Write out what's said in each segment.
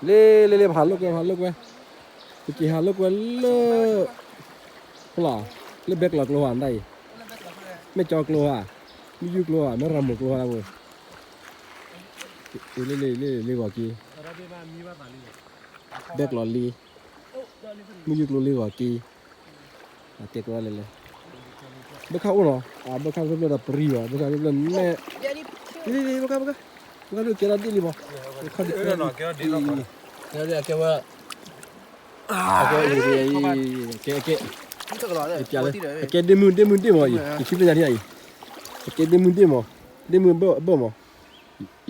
ले भालू के कुछ हालू के ले हला ले बेक लग लो आंदा हीไม่จอกลัวไม่ยุกลัวไม่รำหมกลัวอะไรเลยเล่กว่ากี้เบกหลอลีไม่ยุกลัวเล่กว่ากี้เตะกว่าเลยเบกเข้าหรอเบกเข้าเรื่องแบบปรีวะเบกเข้าเรื่องแม่นี่เบกเข้าดูเกล้าดีหรือเปล่าเข้าดีเกล้าดีเกล้าโอเคโอเคเดมุนดิมั้ยคิดเป็นยังไงเดมุนดิมั้ยเดมุนบ่มั้ย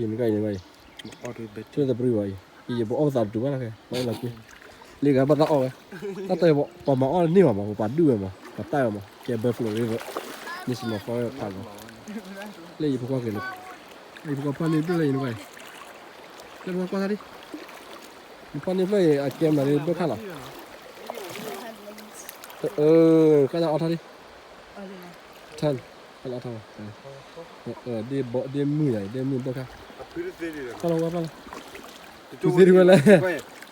ยังไงช่วยจะปรีวะยี่บ่เอาสับดูว่าอะไรไม่หรอกพี่เรียกว่าตัดออกเลยตัดตัวบ่ปอมาอ้อนี่มั้ยปัดดูมั้ยปัดใต้มั้ยแกเบฟโลริเวอร์นี่สิมาฟอยปัดเลยยี่พวกกันเลยยี่พวกปันนี่ด้วยนี่ไปแล้วมันก็อะไรปันนี่ไปเกมอะไรเบคข้าหรอก็จะเอาท่าดิท่านก็เอาท่าเดมือใหญ่เดมือเบคข้าก็ลองว่าป่ะtu seri wala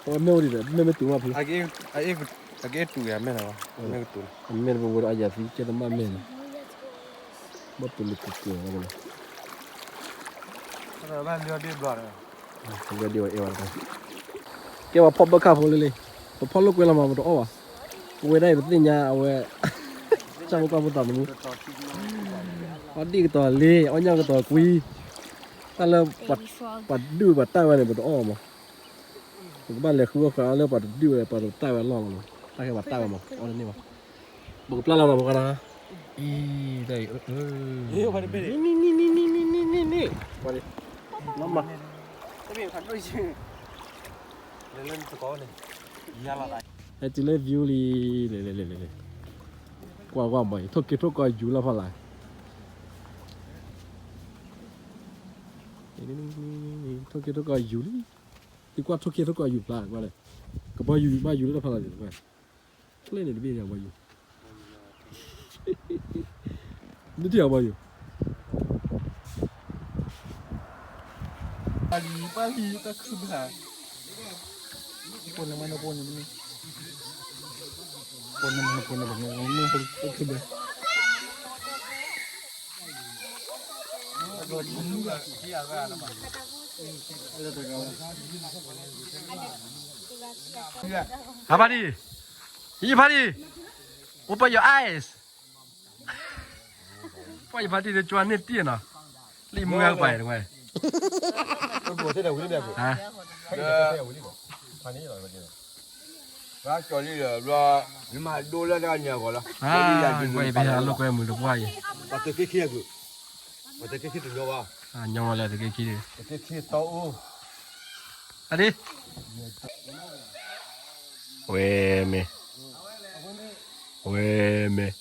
oh no di me tu ma phi age tu ya me na me tu me bo bo aja fi che ma me ba tu lu tu ya ba ara ba ndio di bra ndio di e wa ka ke wa pop ba ka fo le pop lu kwe la ma bo to wa we dai ba tin nya we cha mo ka bo ta mu wa di ka to le o nya ka to kui ta leปัดดูปัดใต้วันเนี่ยปัดอ้อมั้งบ้านเลยคือว่าเขาเรียกปัดดูเลยปัดใต้วันล่องมั้งใต้แค่ปัดใต้วันมั้งอ๋อนี่มั้งบุกปลาเราบอกกันนะอีได้นี่มาดิมาดิน้ำมาจะมีขันด้วยชื่อเล่นสกอร์เลยยาละไรไอ้จีเล่วิวลีเลยกว่าบ่อยทุกก็อยู่แล้วพอไรทุกก็อยู่ดีกว่าทุกก็อยู่ปลาว่าเลยก็บ่อยู่แล้วพอไรเลยเล่นในเบี้ยยังบ่อยู่นี่ที่ยังบ่อยู่ปาลีตะคุบหาคนมันปนนี่คนมันแบบนี้คนคุบเลยHabari, Habari, open your eyes. Why Habari the chuan net tiền à? Li mua cái bài đúng không? Tôi thế nào cũng được. Hả? Ra cho đi rồi, nhưng mà đôi là ra nhà gọi là. Quay bây giờ lúc em mới được quay. Bắt cái kia cứ. Bắt cái kia được đâu à? Nhau là cái kia. Cái kia tao. Đi. Weme. Weme.